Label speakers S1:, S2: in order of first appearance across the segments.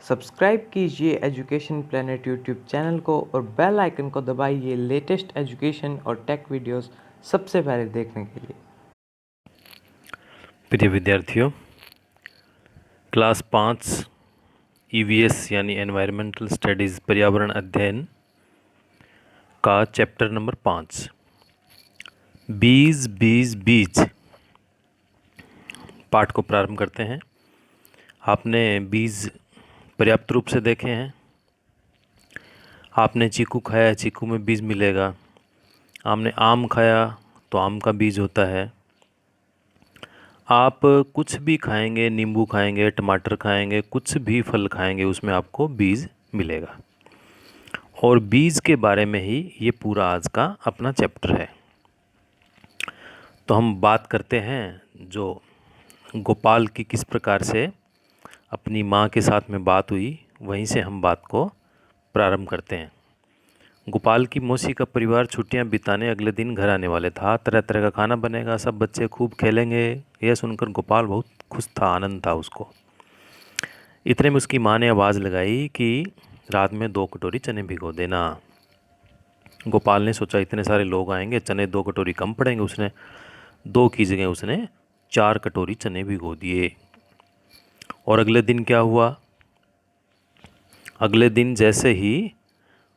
S1: Subscribe कीजिए education planet YouTube channel को और बेल आइकन को दबाइए लेटेस्ट एजुकेशन और टेक वीडियोस सबसे पहले देखने के लिए।
S2: प्रिय विद्यार्थियों, क्लास 5 EVS यानी एनवायरमेंटल स्टडीज़ पर्यावरण अध्ययन का चैप्टर नंबर 5 बीज बीज बीज पाठ को प्रारंभ करते हैं। आपने बीज पर्याप्त रूप से देखे हैं। आपने चीकू खाया, चीकू में बीज मिलेगा। आपने आम खाया तो आम का बीज होता है। आप कुछ भी खाएंगे, नींबू खाएंगे, टमाटर खाएंगे, कुछ भी फल खाएंगे, उसमें आपको बीज मिलेगा। और बीज के बारे में ही ये पूरा आज का अपना चैप्टर है। तो हम बात करते हैं जो गोपाल की किस प्रकार से अपनी माँ के साथ में बात हुई, वहीं से हम बात को प्रारंभ करते हैं। गोपाल की मौसी का परिवार छुट्टियां बिताने अगले दिन घर आने वाले था। तरह तरह का खाना बनेगा, सब बच्चे खूब खेलेंगे। यह सुनकर गोपाल बहुत खुश था, आनंद था उसको। इतने में उसकी माँ ने आवाज़ लगाई कि रात में 2 कटोरी चने भिगो देना। गोपाल ने सोचा इतने सारे लोग आएंगे, चने 2 कटोरी कम पड़ेंगे। उसने 2 की जगह उसने 4 कटोरी चने भिगो दिए। और अगले दिन क्या हुआ? अगले दिन जैसे ही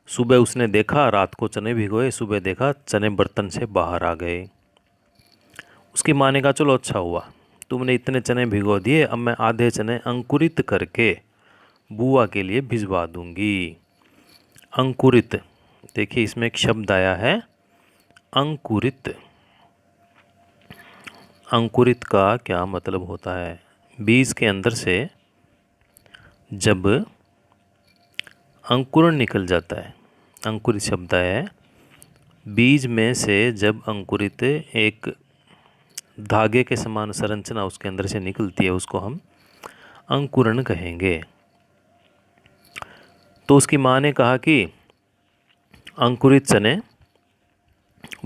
S2: सुबह उसने देखा, रात को चने भिगोए, सुबह देखा चने बर्तन से बाहर आ गए। उसकी माँ ने कहा चलो अच्छा हुआ, तुमने इतने चने भिगो दिए, अब मैं आधे चने अंकुरित करके बुआ के लिए भिजवा दूंगी। अंकुरित, देखिए इसमें एक शब्द आया है अंकुरित। अंकुरित का क्या मतलब होता है? बीज के अंदर से जब अंकुरण निकल जाता है, अंकुरित शब्द है। बीज में से जब अंकुरित एक धागे के समान संरचना उसके अंदर से निकलती है, उसको हम अंकुरण कहेंगे। तो उसकी माँ ने कहा कि अंकुरित चने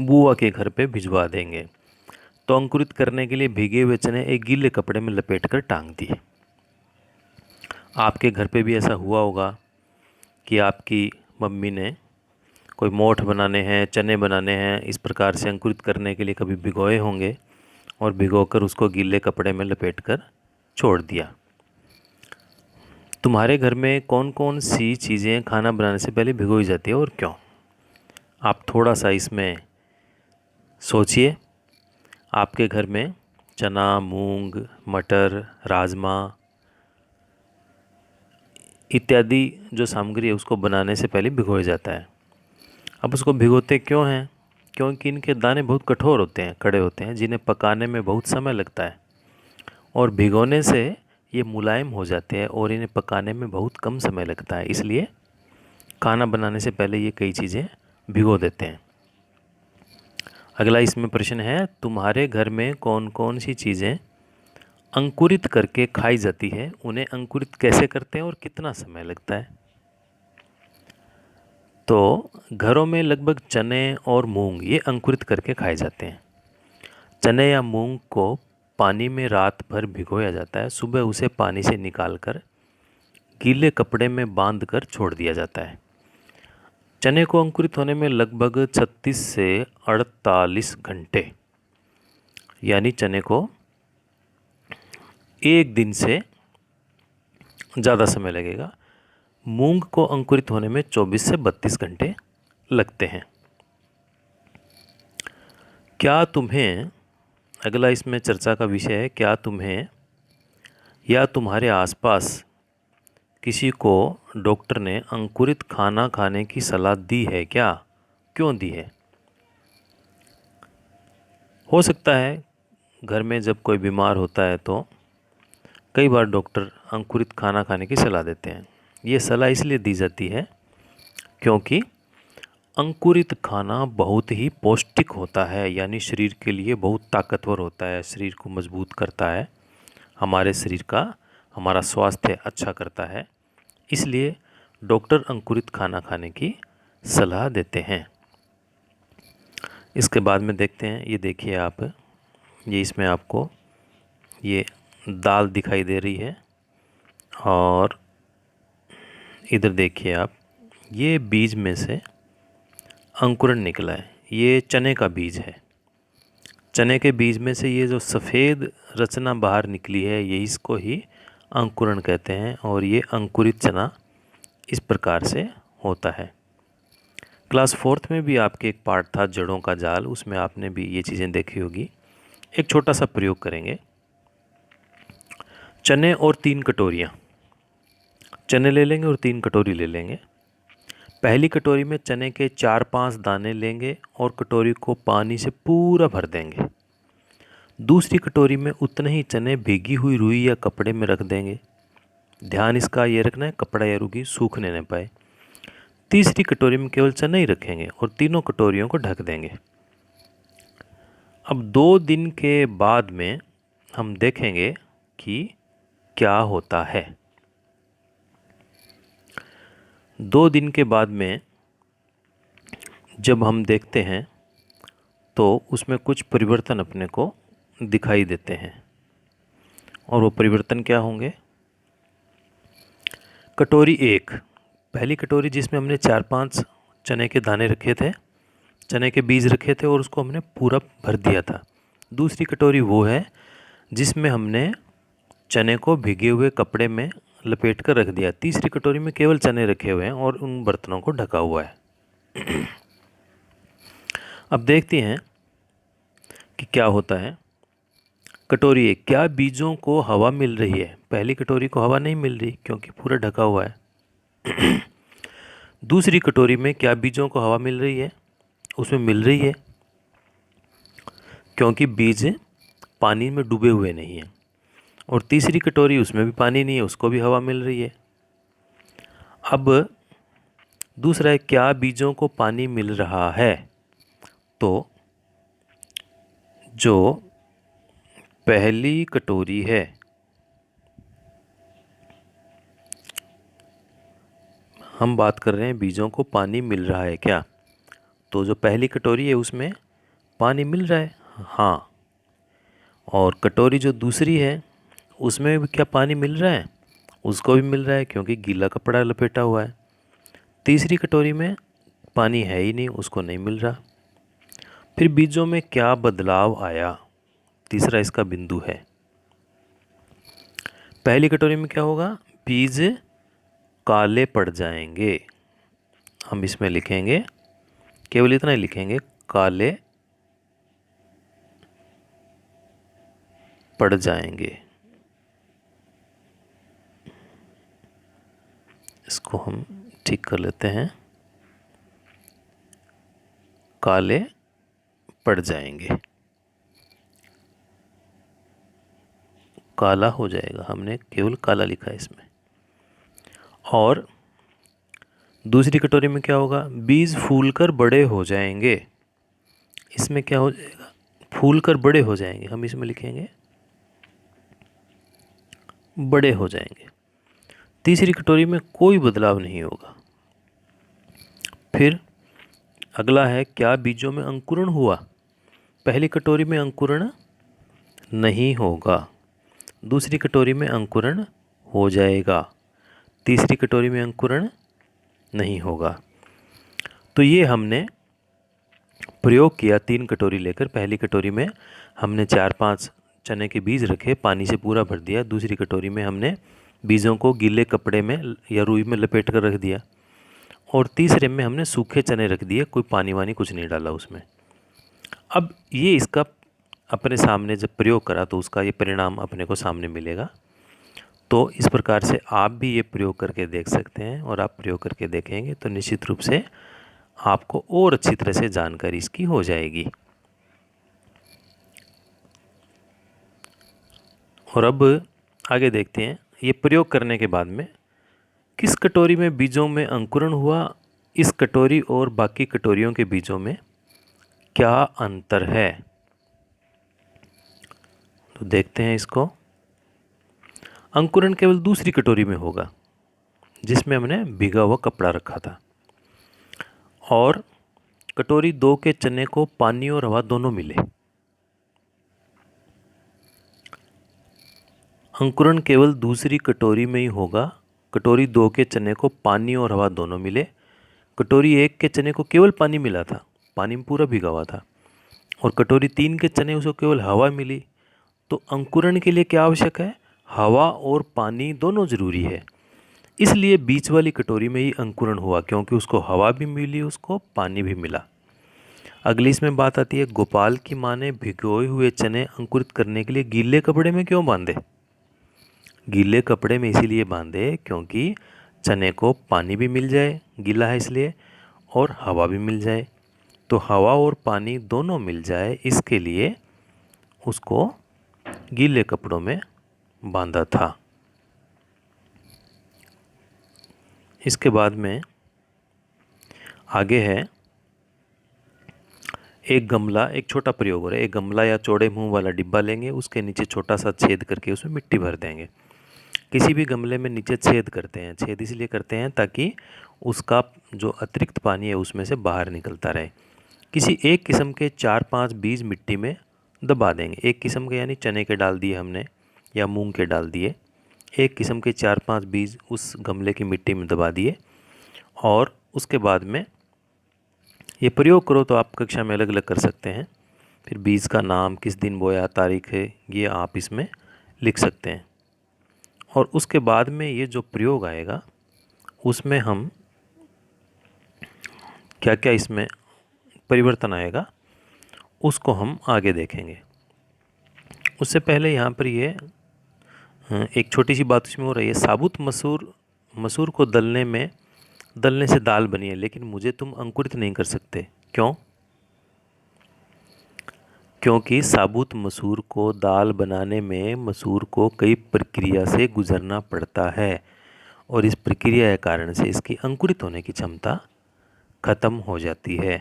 S2: बुआ के घर पे भिजवा देंगे। तो अंकुरित करने के लिए भीगे हुए चने एक गीले कपड़े में लपेटकर टांग दिए। आपके घर पे भी ऐसा हुआ होगा कि आपकी मम्मी ने कोई मोठ बनाने हैं, चने बनाने हैं, इस प्रकार से अंकुरित करने के लिए कभी भिगोए होंगे और भिगोकर उसको गीले कपड़े में लपेटकर छोड़ दिया। तुम्हारे घर में कौन कौन सी चीज़ें खाना बनाने से पहले भिगोई जाती है और क्यों? आप थोड़ा सा इसमें सोचिए। आपके घर में चना, मूंग, मटर, राजमा इत्यादि जो सामग्री है उसको बनाने से पहले भिगोया जाता है। अब उसको भिगोते क्यों हैं? क्योंकि इनके दाने बहुत कठोर होते हैं, कड़े होते हैं, जिन्हें पकाने में बहुत समय लगता है। और भिगोने से ये मुलायम हो जाते हैं और इन्हें पकाने में बहुत कम समय लगता है। इसलिए खाना बनाने से पहले ये कई चीज़ें भिगो देते हैं। अगला इसमें प्रश्न है, तुम्हारे घर में कौन कौन सी चीज़ें अंकुरित करके खाई जाती है? उन्हें अंकुरित कैसे करते हैं और कितना समय लगता है? तो घरों में लगभग चने और मूंग ये अंकुरित करके खाए जाते हैं। चने या मूंग को पानी में रात भर भिगोया जाता है। सुबह उसे पानी से निकालकर गीले कपड़े में बांधकर छोड़ दिया जाता है। चने को अंकुरित होने में लगभग 36 से 48 घंटे, यानी चने को एक दिन से ज़्यादा समय लगेगा। मूंग को अंकुरित होने में 24 से 32 घंटे लगते हैं। क्या तुम्हें, अगला इसमें चर्चा का विषय है, क्या तुम्हें या तुम्हारे आसपास किसी को डॉक्टर ने अंकुरित खाना खाने की सलाह दी है क्या? क्यों दी है? हो सकता है घर में जब कोई बीमार होता है तो कई बार डॉक्टर अंकुरित खाना खाने की सलाह देते हैं। ये सलाह इसलिए दी जाती है क्योंकि अंकुरित खाना बहुत ही पौष्टिक होता है, यानी शरीर के लिए बहुत ताकतवर होता है, शरीर को मजबूत करता है, हमारे शरीर का, हमारा स्वास्थ्य अच्छा करता है। इसलिए डॉक्टर अंकुरित खाना खाने की सलाह देते हैं। इसके बाद में देखते हैं, ये देखिए आप, ये इसमें आपको ये दाल दिखाई दे रही है और इधर देखिए आप, ये बीज में से अंकुरण निकला है, ये चने का बीज है। चने के बीज में से ये जो सफ़ेद रचना बाहर निकली है, ये इसको ही अंकुरण कहते हैं, और ये अंकुरित चना इस प्रकार से होता है। क्लास 4th में भी आपके एक पार्ट था जड़ों का जाल, उसमें आपने भी ये चीज़ें देखी होगी। एक छोटा सा प्रयोग करेंगे। चने और 3 कटोरियाँ, चने ले लेंगे और 3 कटोरी ले लेंगे। पहली कटोरी में चने के 4-5 दाने लेंगे और कटोरी को पानी से पूरा भर देंगे। दूसरी कटोरी में उतने ही चने भीगी हुई रुई या कपड़े में रख देंगे। ध्यान इसका ये रखना है कपड़ा या रुई सूखने न पाए। तीसरी कटोरी में केवल चने ही रखेंगे और तीनों कटोरियों को ढक देंगे। अब 2 दिन के बाद में हम देखेंगे कि क्या होता है। 2 दिन के बाद में जब हम देखते हैं तो उसमें कुछ परिवर्तन अपने को दिखाई देते हैं, और वो परिवर्तन क्या होंगे। कटोरी 1, पहली कटोरी जिसमें हमने 4-5 चने के दाने रखे थे, चने के बीज रखे थे और उसको हमने पूरा भर दिया था। दूसरी कटोरी वो है जिसमें हमने चने को भीगे हुए कपड़े में लपेट कर रख दिया। तीसरी कटोरी में केवल चने रखे हुए हैं और उन बर्तनों को ढका हुआ है। अब देखते हैं कि क्या होता है। कटोरी 1, क्या बीजों को हवा मिल रही है। पहली कटोरी को हवा नहीं मिल रही क्योंकि पूरा ढका हुआ है। दूसरी कटोरी में क्या बीजों को हवा मिल रही है, उसमें मिल रही है क्योंकि बीज पानी में डूबे हुए नहीं हैं। और तीसरी कटोरी, उसमें भी पानी नहीं है, उसको भी हवा मिल रही है। अब दूसरा है, क्या बीजों को पानी मिल रहा है। तो जो पहली कटोरी है, हम बात कर रहे हैं बीजों को पानी मिल रहा है क्या, तो जो पहली कटोरी है उसमें पानी मिल रहा है, हाँ। और कटोरी जो दूसरी है उसमें भी क्या पानी मिल रहा है, उसको भी मिल रहा है क्योंकि गीला कपड़ा लपेटा हुआ है। तीसरी कटोरी में पानी है ही नहीं, उसको नहीं मिल रहा। फिर बीजों में क्या बदलाव आया, तीसरा इसका बिंदु है। पहली कटोरी में क्या होगा, बीज काले पड़ जाएंगे। हम इसमें लिखेंगे, केवल इतना ही लिखेंगे, काले पड़ जाएंगे। इसको हम ठीक कर लेते हैं, काले पड़ जाएंगे, काला हो जाएगा, हमने केवल काला लिखा है इसमें। और दूसरी कटोरी में क्या होगा, बीज फूलकर बड़े हो जाएंगे। इसमें क्या हो जाएगा, फूलकर बड़े हो जाएंगे, हम इसमें लिखेंगे बड़े हो जाएंगे। तीसरी कटोरी में कोई बदलाव नहीं होगा। फिर अगला है, क्या बीजों में अंकुरण हुआ। पहली कटोरी में अंकुरण नहीं होगा, दूसरी कटोरी में अंकुरण हो जाएगा, तीसरी कटोरी में अंकुरण नहीं होगा। तो ये हमने प्रयोग किया 3 कटोरी लेकर। पहली कटोरी में हमने 4-5 चने के बीज रखे, पानी से पूरा भर दिया। दूसरी कटोरी में हमने बीजों को गीले कपड़े में या रुई में लपेट कर रख दिया, और तीसरे में हमने सूखे चने रख दिए, कोई पानी वानी कुछ नहीं डाला उसमें। अब ये इसका अपने सामने जब प्रयोग करा तो उसका ये परिणाम अपने को सामने मिलेगा। तो इस प्रकार से आप भी ये प्रयोग करके देख सकते हैं, और आप प्रयोग करके देखेंगे तो निश्चित रूप से आपको और अच्छी तरह से जानकारी इसकी हो जाएगी। और अब आगे देखते हैं, ये प्रयोग करने के बाद में किस कटोरी में बीजों में अंकुरण हुआ, इस कटोरी और बाकी कटोरियों के बीजों में क्या अंतर है। तो देखते हैं इसको। अंकुरण केवल दूसरी कटोरी में होगा जिसमें हमने भीगा हुआ कपड़ा रखा था, और कटोरी 2 के चने को पानी और हवा दोनों मिले। अंकुरण केवल दूसरी कटोरी में ही होगा कटोरी 2 के चने को पानी और हवा दोनों मिले। कटोरी 1 के चने को केवल पानी मिला था, पानी में पूरा भिगा हुआ था, और कटोरी 3 के चने उसको केवल हवा मिली। तो अंकुरण के लिए क्या आवश्यक है? हवा और पानी दोनों ज़रूरी है। इसलिए बीच वाली कटोरी में ही अंकुरण हुआ, क्योंकि उसको हवा भी मिली, उसको पानी भी मिला। अगली इसमें बात आती है, गोपाल की माँ ने भिगोए हुए चने अंकुरित करने के लिए गीले कपड़े में क्यों बांधे? गीले कपड़े में इसीलिए बांधे क्योंकि चने को पानी भी मिल जाए, गीला है इसलिए, और हवा भी मिल जाए। तो हवा और पानी दोनों मिल जाए, इसके लिए उसको गीले कपड़ों में बांधा था। इसके बाद में आगे है, एक गमला, एक छोटा प्रयोग हो रहा है। एक गमला या चौड़े मुंह वाला डिब्बा लेंगे, उसके नीचे छोटा सा छेद करके उसमें मिट्टी भर देंगे। किसी भी गमले में नीचे छेद करते हैं, छेद इसलिए करते हैं ताकि उसका जो अतिरिक्त पानी है उसमें से बाहर निकलता रहे। किसी एक किस्म के 4-5 बीज मिट्टी में दबा देंगे। एक किस्म के यानी चने के डाल दिए हमने या मूंग के डाल दिए। एक किस्म के 4-5 बीज उस गमले की मिट्टी में दबा दिए, और उसके बाद में ये प्रयोग करो तो आप कक्षा में अलग अलग कर सकते हैं। फिर बीज का नाम, किस दिन बोया, तारीख है, ये आप इसमें लिख सकते हैं। और उसके बाद में ये जो प्रयोग आएगा उसमें हम क्या क्या इसमें परिवर्तन आएगा उसको हम आगे देखेंगे। उससे पहले यहाँ पर ये एक छोटी सी बात इसमें हो रही है। साबुत मसूर को दलने से दाल बनी है, लेकिन मुझे तुम अंकुरित नहीं कर सकते। क्यों? क्योंकि साबुत मसूर को दाल बनाने में मसूर को कई प्रक्रिया से गुजरना पड़ता है, और इस प्रक्रिया के कारण से इसकी अंकुरित होने की क्षमता खत्म हो जाती है।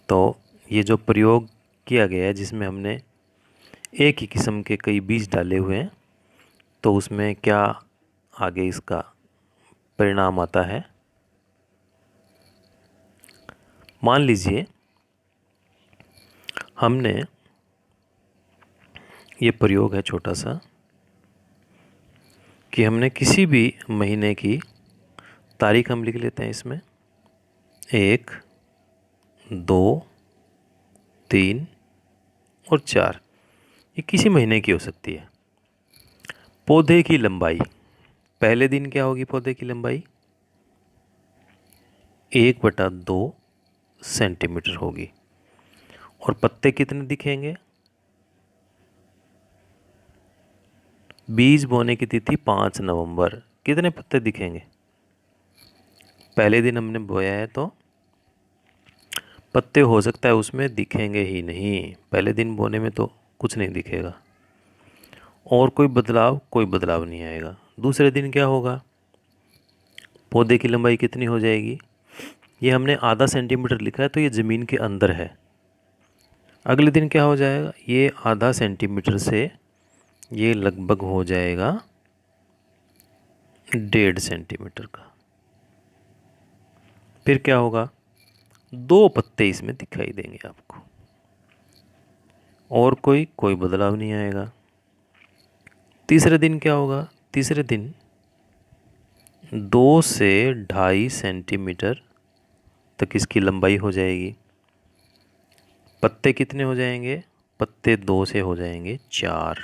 S2: तो ये जो प्रयोग किया गया है जिसमें हमने एक ही किस्म के कई बीज डाले हुए हैं, तो उसमें क्या आगे इसका परिणाम आता है। मान लीजिए हमने ये प्रयोग है छोटा सा, कि हमने किसी भी महीने की तारीख हम लिख लेते हैं इसमें 1, 2, 3 और 4, ये किसी महीने की हो सकती है। पौधे की लंबाई, पहले दिन क्या होगी? पौधे की लंबाई 1/2 सेंटीमीटर होगी। और पत्ते कितने दिखेंगे? बीज बोने की तिथि 5 नवंबर। कितने पत्ते दिखेंगे? पहले दिन हमने बोया है तो पत्ते हो सकता है उसमें दिखेंगे ही नहीं, पहले दिन बोने में तो कुछ नहीं दिखेगा, और कोई बदलाव नहीं आएगा। दूसरे दिन क्या होगा? पौधे की लंबाई कितनी हो जाएगी? ये हमने आधा सेंटीमीटर लिखा है तो ये ज़मीन के अंदर है। अगले दिन क्या हो जाएगा? ये आधा सेंटीमीटर से ये लगभग हो जाएगा 1.5 सेंटीमीटर का। फिर क्या होगा? 2 पत्ते इसमें दिखाई देंगे आपको, और कोई बदलाव नहीं आएगा। तीसरे दिन क्या होगा? तीसरे दिन 2 से 2.5 सेंटीमीटर तक इसकी लंबाई हो जाएगी। पत्ते कितने हो जाएंगे? पत्ते 2 से हो जाएंगे 4।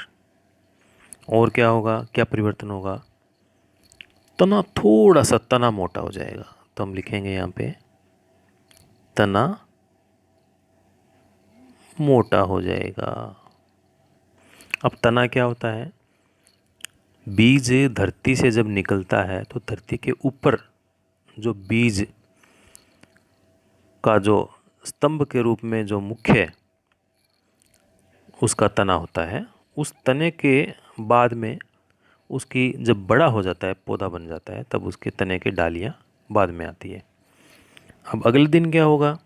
S2: और क्या होगा? क्या परिवर्तन होगा? तना, थोड़ा सा तना मोटा हो जाएगा, तो हम लिखेंगे यहाँ पे तना मोटा हो जाएगा। अब तना क्या होता है? बीज धरती से जब निकलता है तो धरती के ऊपर जो बीज का जो स्तंभ के रूप में जो मुख्य उसका तना होता है, उस तने के बाद में उसकी जब बड़ा हो जाता है, पौधा बन जाता है, तब उसके तने की डालियाँ बाद में आती है। अब अगले दिन क्या होगा?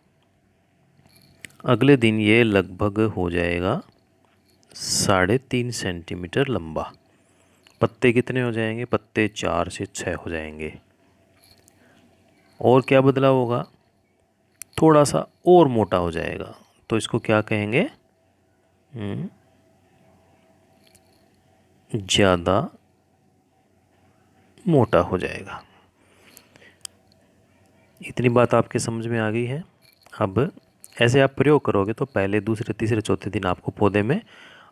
S2: अगले दिन ये लगभग हो जाएगा 3.5 सेंटीमीटर लंबा। पत्ते कितने हो जाएंगे? पत्ते 4 से 6 हो जाएंगे। और क्या बदलाव होगा? थोड़ा सा और मोटा हो जाएगा, तो इसको क्या कहेंगे? ज़्यादा मोटा हो जाएगा। इतनी बात आपके समझ में आ गई है। अब ऐसे आप प्रयोग करोगे तो पहले, दूसरे, तीसरे, चौथे दिन आपको पौधे में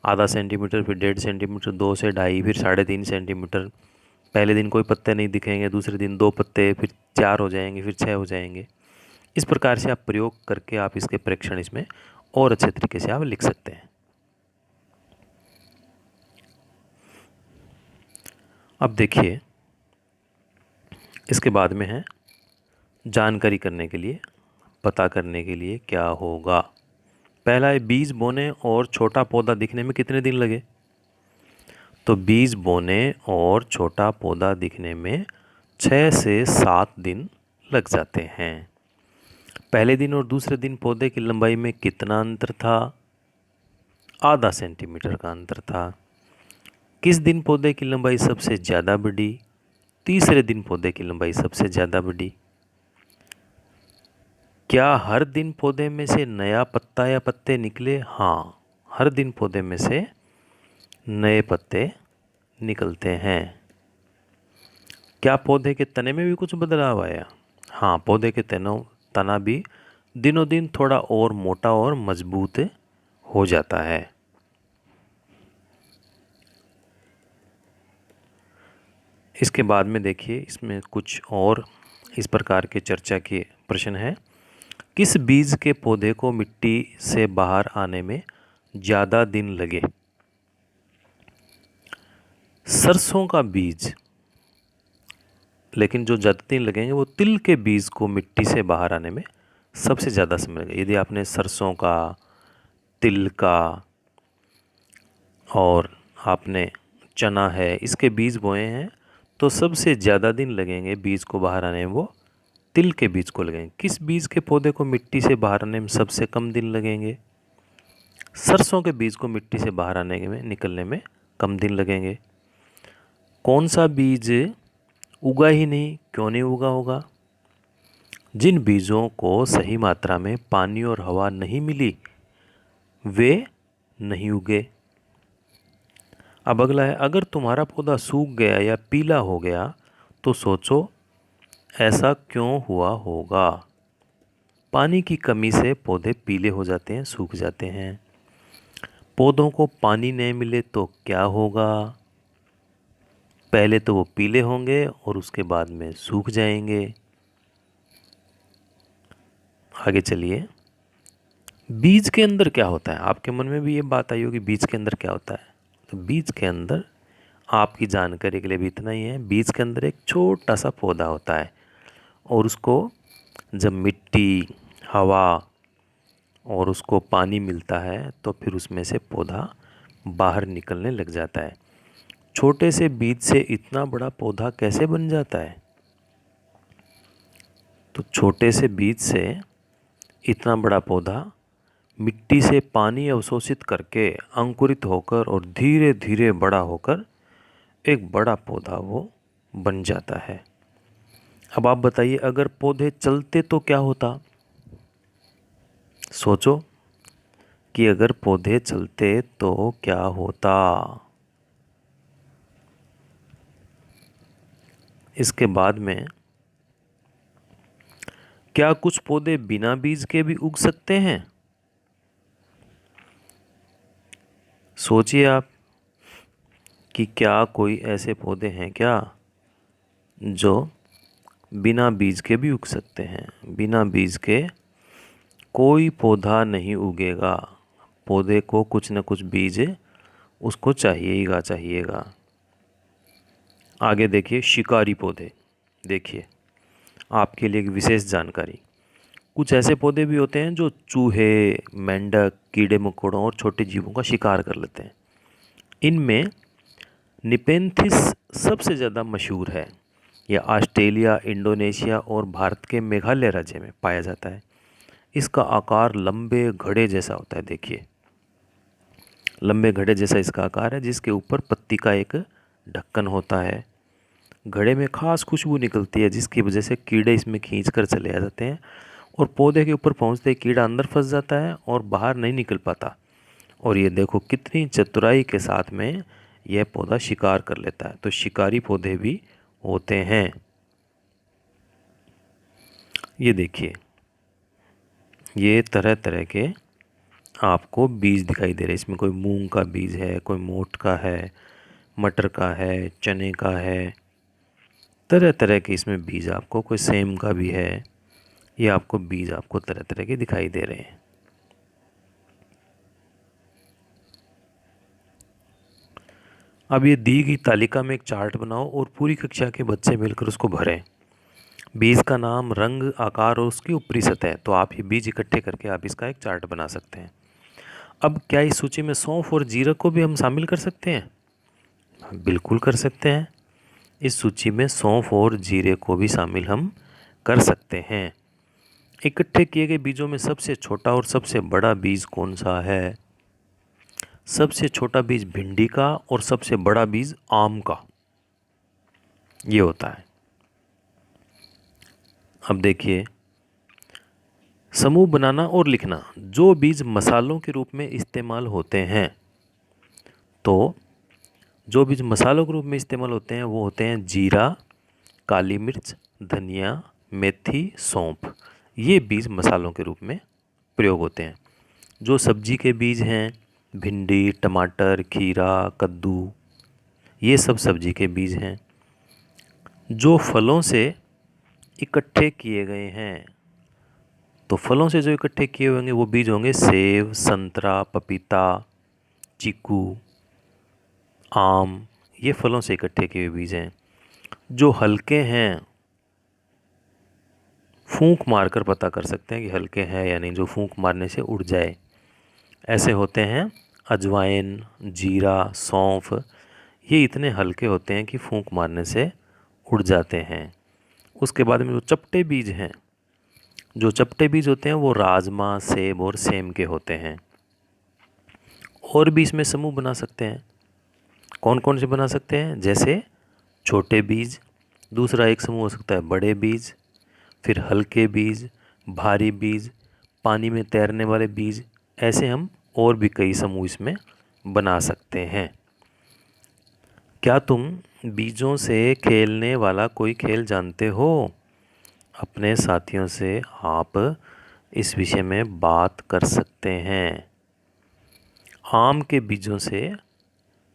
S2: आधा सेंटीमीटर, फिर 1.5 सेंटीमीटर, 2 से 2.5, फिर 3.5 सेंटीमीटर। पहले दिन कोई पत्ते नहीं दिखेंगे, दूसरे दिन 2 पत्ते, फिर 4 हो जाएंगे, फिर 6 हो जाएंगे। इस प्रकार से आप प्रयोग करके आप इसके परीक्षण इसमें और अच्छे तरीके से आप लिख सकते हैं। अब देखिए, इसके बाद में है जानकारी करने के लिए, पता करने के लिए क्या होगा। पहला है बीज बोने और छोटा पौधा दिखने में कितने दिन लगे। तो बीज बोने और छोटा पौधा दिखने में 6 से 7 दिन लग जाते हैं। पहले दिन और दूसरे दिन पौधे की लंबाई में कितना अंतर था? आधा सेंटीमीटर का अंतर था। किस दिन पौधे की लंबाई सबसे ज़्यादा बढ़ी? तीसरे दिन पौधे की लंबाई सबसे ज़्यादा बढ़ी। क्या हर दिन पौधे में से नया पत्ता या पत्ते निकले? हाँ, हर दिन पौधे में से नए पत्ते निकलते हैं। क्या पौधे के तने में भी कुछ बदलाव आया? हाँ, पौधे के तना भी दिनों दिन थोड़ा और मोटा और मजबूत हो जाता है। इसके बाद में देखिए, इसमें कुछ और इस प्रकार के चर्चा के प्रश्न हैं। किस बीज के पौधे को मिट्टी से बाहर आने में ज़्यादा दिन लगे? सरसों का बीज, लेकिन जो ज़्यादा दिन लगेंगे वो तिल के बीज को मिट्टी से बाहर आने में सबसे ज़्यादा समय लगेगा। यदि आपने सरसों का, तिल का और आपने चना है, इसके बीज बोए हैं, तो सबसे ज़्यादा दिन लगेंगे बीज को बाहर आने में, वो तिल के बीज को लगेंगे। किस बीज के पौधे को मिट्टी से बाहर आने में सबसे कम दिन लगेंगे? सरसों के बीज को मिट्टी से बाहर आने में, निकलने में कम दिन लगेंगे। कौन सा बीज उगा ही नहीं? क्यों नहीं उगा होगा? जिन बीजों को सही मात्रा में पानी और हवा नहीं मिली, वे नहीं उगे। अब अगला है, अगर तुम्हारा पौधा सूख गया या पीला हो गया तो सोचो ऐसा क्यों हुआ होगा? पानी की कमी से पौधे पीले हो जाते हैं, सूख जाते हैं। पौधों को पानी नहीं मिले तो क्या होगा? पहले तो वो पीले होंगे और उसके बाद में सूख जाएंगे। आगे चलिए, बीज के अंदर क्या होता है? आपके मन में भी ये बात आई होगी, बीज के अंदर क्या होता है? तो बीज के अंदर, आपकी जानकारी के लिए भी इतना ही है, बीज के अंदर एक छोटा सा पौधा होता है और उसको जब मिट्टी, हवा और उसको पानी मिलता है तो फिर उसमें से पौधा बाहर निकलने लग जाता है। छोटे से बीज से इतना बड़ा पौधा कैसे बन जाता है? तो छोटे से बीज से इतना बड़ा पौधा मिट्टी से पानी अवशोषित करके अंकुरित होकर और धीरे धीरे बड़ा होकर एक बड़ा पौधा वो बन जाता है। अब आप बताइए, अगर पौधे चलते तो क्या होता? सोचो कि अगर पौधे चलते तो क्या होता। इसके बाद में, क्या कुछ पौधे बिना बीज के भी उग सकते हैं? सोचिए आप कि क्या कोई ऐसे पौधे हैं क्या जो बिना बीज के भी उग सकते हैं? बिना बीज के कोई पौधा नहीं उगेगा। पौधे को कुछ न कुछ बीज उसको चाहिएगा। आगे देखिए, शिकारी पौधे। देखिए, आपके लिए एक विशेष जानकारी, कुछ ऐसे पौधे भी होते हैं जो चूहे, मेंढक, कीड़े मकोड़ों और छोटे जीवों का शिकार कर लेते हैं। इनमें निपेंथिस सबसे ज़्यादा मशहूर है। यह ऑस्ट्रेलिया, इंडोनेशिया और भारत के मेघालय राज्य में पाया जाता है। इसका आकार लंबे घड़े जैसा होता है। देखिए, लंबे घड़े जैसा इसका आकार है, जिसके ऊपर पत्ती का एक ढक्कन होता है। घड़े में खास खुशबू निकलती है, जिसकी वजह से कीड़े इसमें खींच कर चले आ जाते हैं और पौधे के ऊपर पहुंचते ही कीड़ा अंदर फंस जाता है और बाहर नहीं निकल पाता। और ये देखो कितनी चतुराई के साथ में यह पौधा शिकार कर लेता है। तो शिकारी पौधे भी होते हैं। ये देखिए, ये तरह तरह के आपको बीज दिखाई दे रहे हैं। इसमें कोई मूंग का बीज है, कोई मोठ का है, मटर का है, चने का है, तरह तरह के इसमें बीज आपको, कोई सेम का भी है। ये आपको बीज आपको तरह तरह के दिखाई दे रहे हैं। अब ये दी गई तालिका में एक चार्ट बनाओ और पूरी कक्षा के बच्चे मिलकर उसको भरें। बीज का नाम, रंग, आकार और उसकी ऊपरी सतह। तो आप ये बीज इकट्ठे करके आप इसका एक चार्ट बना सकते हैं। अब क्या इस सूची में सौंफ और जीरा को भी हम शामिल कर सकते हैं? बिल्कुल कर सकते हैं। इस सूची में सौंफ और जीरे को भी शामिल हम कर सकते हैं। इकट्ठे किए गए बीजों में सबसे छोटा और सबसे बड़ा बीज कौन सा है? सबसे छोटा बीज भिंडी का और सबसे बड़ा बीज आम का, ये होता है। अब देखिए, समूह बनाना और लिखना। जो बीज मसालों के रूप में इस्तेमाल होते हैं, तो जो बीज मसालों के रूप में इस्तेमाल होते हैं वो होते हैं जीरा, काली मिर्च, धनिया, मेथी, सौंफ। ये बीज मसालों के रूप में प्रयोग होते हैं। जो सब्जी के बीज हैं, भिंडी, टमाटर, खीरा, कद्दू, ये सब सब्जी के बीज हैं। जो फलों से इकट्ठे किए गए हैं, तो फलों से जो इकट्ठे किए होंगे वो बीज होंगे सेब, संतरा, पपीता, चीकू, आम। ये फलों से इकट्ठे किए हुए बीज हैं। जो हल्के हैं, फूंक मारकर पता कर सकते हैं कि हल्के हैं या नहीं, जो फूंक मारने से उड़ जाए, ऐसे होते हैं अजवाइन, जीरा, सौंफ। ये इतने हल्के होते हैं कि फूंक मारने से उड़ जाते हैं। उसके बाद में जो चपटे बीज हैं, जो चपटे बीज होते हैं वो राजमा, सेब और सेम के होते हैं। और भी इसमें समूह बना सकते हैं। कौन कौन से बना सकते हैं? जैसे छोटे बीज, दूसरा एक समूह हो सकता है बड़े बीज, फिर हल्के बीज, भारी बीज, पानी में तैरने वाले बीज। ऐसे हम और भी कई समूह इसमें बना सकते हैं। क्या तुम बीजों से खेलने वाला कोई खेल जानते हो? अपने साथियों से आप इस विषय में बात कर सकते हैं। आम के बीजों से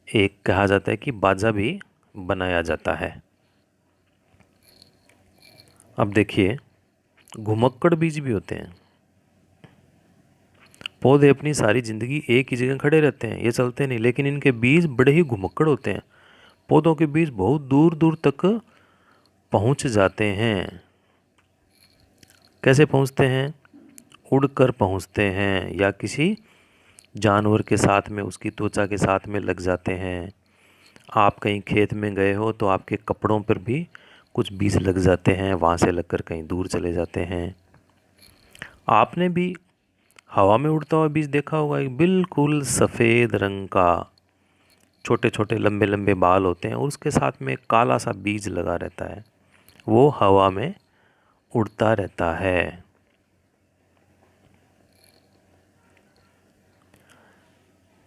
S2: एक कहा जाता है कि बाजा भी बनाया जाता है। अब देखिए, घुमक्कड़ बीज भी होते हैं। पौधे अपनी सारी ज़िंदगी एक ही जगह खड़े रहते हैं, ये चलते नहीं, लेकिन इनके बीज बड़े ही घुमक्कड़ होते हैं। पौधों के बीज बहुत दूर दूर तक पहुंच जाते हैं। कैसे पहुंचते हैं? उड़कर पहुंचते हैं, या किसी जानवर के साथ में, उसकी त्वचा के साथ में लग जाते हैं। आप कहीं खेत में गए हो तो आपके कपड़ों पर भी कुछ बीज लग जाते हैं, वहाँ से लगकर कहीं दूर चले जाते हैं। आपने भी हवा में उड़ता हुआ बीज देखा होगा, एक बिल्कुल सफ़ेद रंग का, छोटे छोटे लंबे लंबे बाल होते हैं और उसके साथ में एक काला सा बीज लगा रहता है, वो हवा में उड़ता रहता है।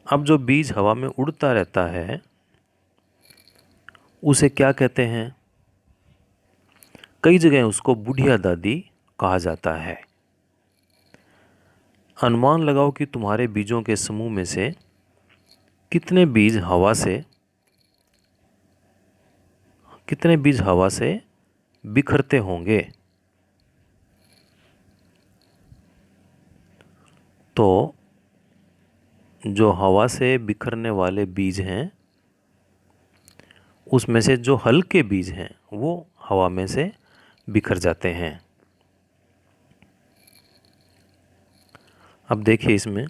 S2: अब जो बीज हवा में उड़ता रहता है उसे क्या कहते हैं? कई जगह उसको बुढ़िया दादी कहा जाता है। अनुमान लगाओ कि तुम्हारे बीजों के समूह में से कितने बीज हवा से बिखरते होंगे। तो जो हवा से बिखरने वाले बीज हैं, उसमें से जो हल्के बीज हैं वो हवा में से बिखर जाते हैं। अब देखिए, इसमें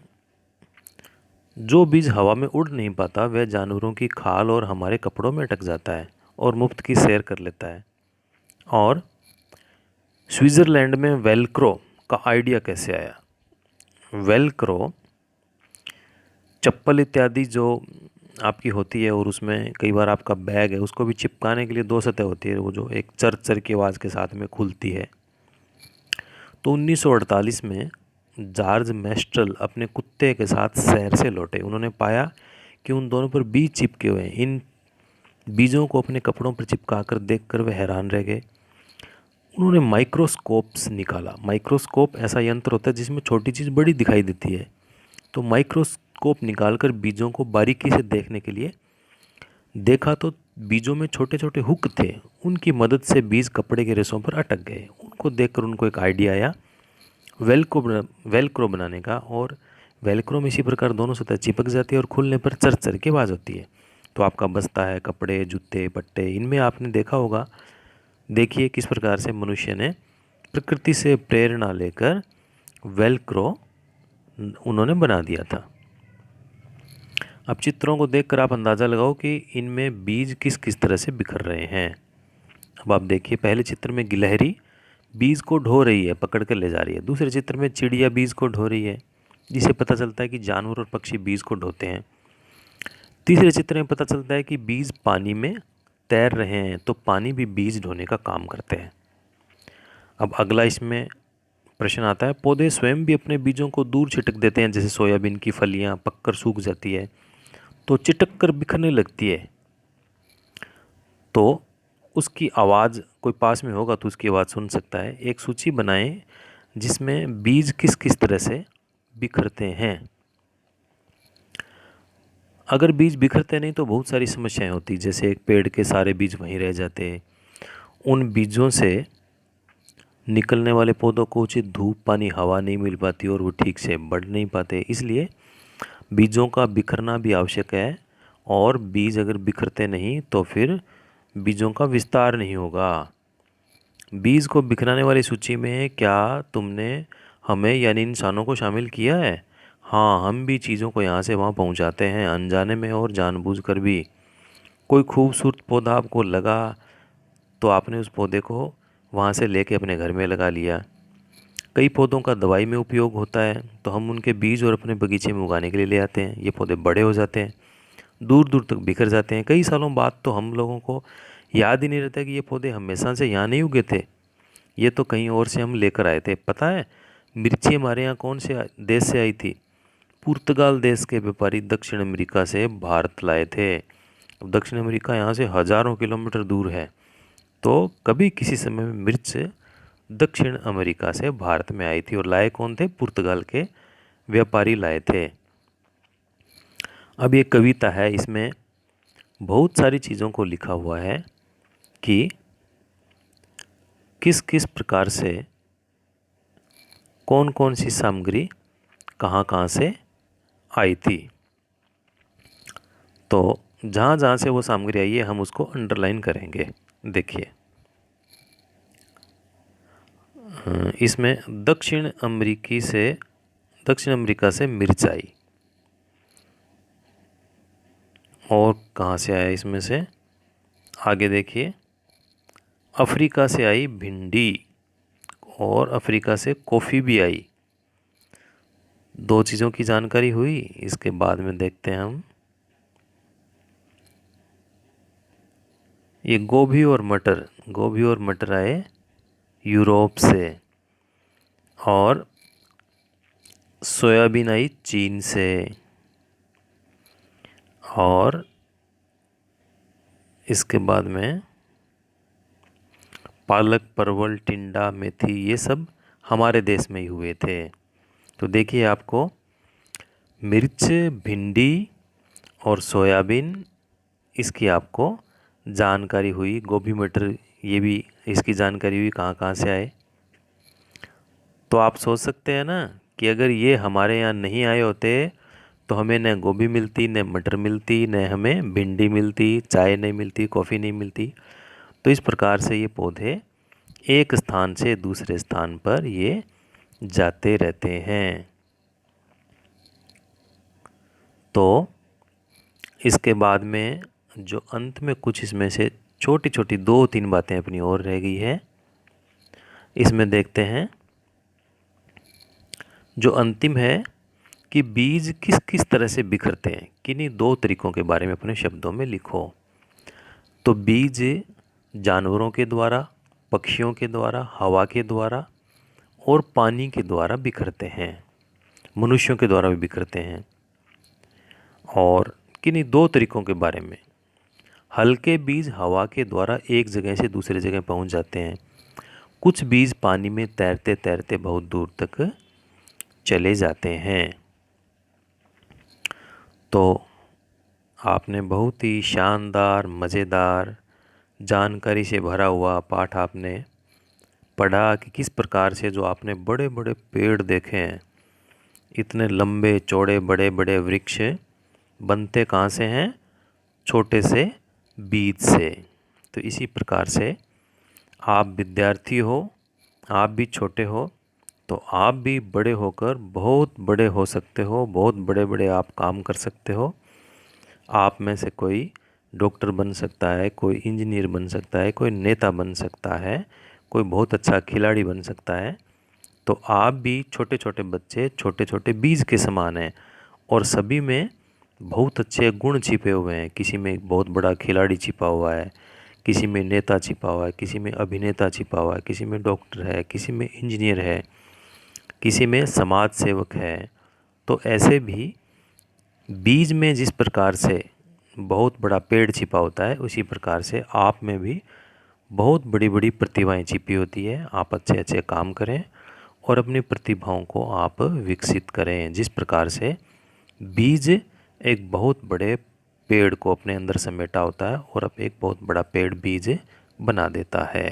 S2: जो बीज हवा में उड़ नहीं पाता वह जानवरों की खाल और हमारे कपड़ों में अटक जाता है और मुफ्त की सैर कर लेता है। और स्विट्ज़रलैंड में वेलक्रो का आइडिया कैसे आया? वेलक्रो चप्पल इत्यादि जो आपकी होती है, और उसमें कई बार आपका बैग है, उसको भी चिपकाने के लिए दो सतह होती है, वो जो एक चर चर की आवाज़ के साथ में खुलती है। तो 1948 में जॉर्ज मेस्ट्रल अपने कुत्ते के साथ सैर से लौटे। उन्होंने पाया कि उन दोनों पर बीज चिपके हुए हैं। इन बीजों को अपने कपड़ों पर चिपका कर देख कर वे हैरान रह गए। उन्होंने माइक्रोस्कोप्स निकाला। माइक्रोस्कोप ऐसा यंत्र होता है जिसमें छोटी चीज़ बड़ी दिखाई देती है। तो माइक्रोस्कोप निकालकर बीजों को बारीकी से देखने के लिए देखा तो बीजों में छोटे छोटे हुक थे। उनकी मदद से बीज कपड़े के रेशों पर अटक गए। उनको देखकर उनको एक आइडिया आया वेलक्रो बनाने का। और वेलक्रो में इसी प्रकार दोनों सतह चिपक जाती है और खुलने पर चर चर की आवाज़ होती है। तो आपका बस्ता है, कपड़े, जूते, पट्टे, इनमें आपने देखा होगा। देखिए किस प्रकार से मनुष्य ने प्रकृति से प्रेरणा लेकर वेलक्रो उन्होंने बना दिया था। अब चित्रों को देखकर आप अंदाज़ा लगाओ कि इनमें बीज किस किस तरह से बिखर रहे हैं। अब आप देखिए, पहले चित्र में गिलहरी बीज को ढो रही है, पकड़ कर ले जा रही है। दूसरे चित्र में चिड़िया बीज को ढो रही है, जिससे पता चलता है कि जानवर और पक्षी बीज को ढोते हैं। तीसरे चित्र में पता चलता है कि बीज पानी में तैर रहे हैं, तो पानी भी बीज ढोने का काम करते हैं। अब अगला इसमें प्रश्न आता है, पौधे स्वयं भी अपने बीजों को दूर छिटक देते हैं। जैसे सोयाबीन की फलियां पककर सूख जाती है तो चिटक कर बिखरने लगती है, तो उसकी आवाज़, कोई पास में होगा तो उसकी आवाज़ सुन सकता है। एक सूची बनाएं जिसमें बीज किस किस तरह से बिखरते हैं। अगर बीज बिखरते नहीं तो बहुत सारी समस्याएं होती, जैसे एक पेड़ के सारे बीज वहीं रह जाते। उन बीजों से निकलने वाले पौधों को उचित धूप, पानी, हवा नहीं मिल पाती और वो ठीक से बढ़ नहीं पाते। इसलिए बीजों का बिखरना भी आवश्यक है। और बीज अगर बिखरते नहीं तो फिर बीजों का विस्तार नहीं होगा। बीज को बिखराने वाली सूची में क्या तुमने हमें यानी इंसानों को शामिल किया है? हाँ, हम भी चीज़ों को यहाँ से वहाँ पहुँचाते हैं, अनजाने में और जानबूझकर भी। कोई खूबसूरत पौधा आपको लगा तो आपने उस पौधे को वहाँ से लेके अपने घर में लगा लिया। कई पौधों का दवाई में उपयोग होता है, तो हम उनके बीज और अपने बगीचे में उगाने के लिए ले आते हैं। ये पौधे बड़े हो जाते हैं, दूर दूर तक बिखर जाते हैं। कई सालों बाद तो हम लोगों को याद ही नहीं रहता कि ये पौधे हमेशा से यहाँ नहीं उगे थे, ये तो कहीं और से हम लेकर आए थे। पता है मिर्ची हमारे यहाँ कौन से देश से आई थी? पुर्तगाल देश के व्यापारी दक्षिण अमेरिका से भारत लाए थे। अब दक्षिण अमेरिका यहाँ से हज़ारों किलोमीटर दूर है, तो कभी किसी समय में मिर्च दक्षिण अमेरिका से भारत में आई थी। और लाए कौन थे? पुर्तगाल के व्यापारी लाए थे। अब ये कविता है, इसमें बहुत सारी चीज़ों को लिखा हुआ है कि किस किस प्रकार से कौन कौन सी सामग्री कहाँ कहाँ से आई थी। तो जहाँ जहाँ से वो सामग्री आई है हम उसको अंडरलाइन करेंगे। देखिए इसमें दक्षिण अमेरिका से मिर्च आई। और कहाँ से आया इसमें से? आगे देखिए, अफ्रीका से आई भिंडी और अफ्रीका से कॉफ़ी भी आई। दो चीज़ों की जानकारी हुई। इसके बाद में देखते हैं हम, ये गोभी और मटर आए यूरोप से। और सोयाबीन आई चीन से। और इसके बाद में पालक, परवल, टिंडा, मेथी, ये सब हमारे देश में ही हुए थे। तो देखिए आपको मिर्च, भिंडी और सोयाबीन, इसकी आपको जानकारी हुई। गोभी, मटर, ये भी इसकी जानकारी हुई कहाँ कहाँ से आए। तो आप सोच सकते हैं ना कि अगर ये हमारे यहाँ नहीं आए होते तो हमें न गोभी मिलती, न मटर मिलती, न हमें भिंडी मिलती, चाय नहीं मिलती, कॉफ़ी नहीं मिलती। तो इस प्रकार से ये पौधे एक स्थान से दूसरे स्थान पर ये जाते रहते हैं। तो इसके बाद में जो अंत में कुछ इसमें से छोटी छोटी 2-3 बातें अपनी और रह गई है, इसमें देखते हैं। जो अंतिम है कि बीज किस किस तरह से बिखरते हैं, किन्हीं 2 तरीकों के बारे में अपने शब्दों में लिखो। तो बीज जानवरों के द्वारा, पक्षियों के द्वारा, हवा के द्वारा और पानी के द्वारा बिखरते हैं। मनुष्यों के द्वारा भी बिखरते हैं। और किन्हीं दो तरीकों के बारे में। हल्के बीज हवा के द्वारा एक जगह से दूसरी जगह पहुंच जाते हैं। कुछ बीज पानी में तैरते तैरते बहुत दूर तक चले जाते हैं। तो आपने बहुत ही शानदार, मज़ेदार, जानकारी से भरा हुआ पाठ आपने पढ़ा कि किस प्रकार से जो आपने बड़े बड़े पेड़ देखे हैं, इतने लंबे चौड़े बड़े बड़े वृक्ष बनते कहाँ से हैं? छोटे से बीज से। तो इसी प्रकार से आप विद्यार्थी हो, आप भी छोटे हो, तो आप भी बड़े होकर बहुत बड़े हो सकते हो, बहुत बड़े बड़े आप काम कर सकते हो। आप में से कोई डॉक्टर बन सकता है, कोई इंजीनियर बन सकता है, कोई नेता बन सकता है, कोई बहुत अच्छा खिलाड़ी बन सकता है। तो आप भी छोटे छोटे बच्चे छोटे छोटे बीज के समान हैं और सभी में बहुत अच्छे गुण छिपे हुए हैं। किसी में बहुत बड़ा खिलाड़ी छिपा हुआ है, किसी में नेता छिपा हुआ है, किसी में अभिनेता छिपा हुआ है, किसी में डॉक्टर है, किसी में इंजीनियर है, किसी में समाज सेवक है। तो ऐसे भी बीज में जिस प्रकार से बहुत बड़ा पेड़ छिपा होता है, उसी प्रकार से आप में भी बहुत बड़ी बड़ी प्रतिभाएं छिपी होती है। आप अच्छे अच्छे काम करें और अपनी प्रतिभाओं को आप विकसित करें। जिस प्रकार से बीज एक बहुत बड़े पेड़ को अपने अंदर समेटा होता है और अब एक बहुत बड़ा पेड़ बीज बना देता है।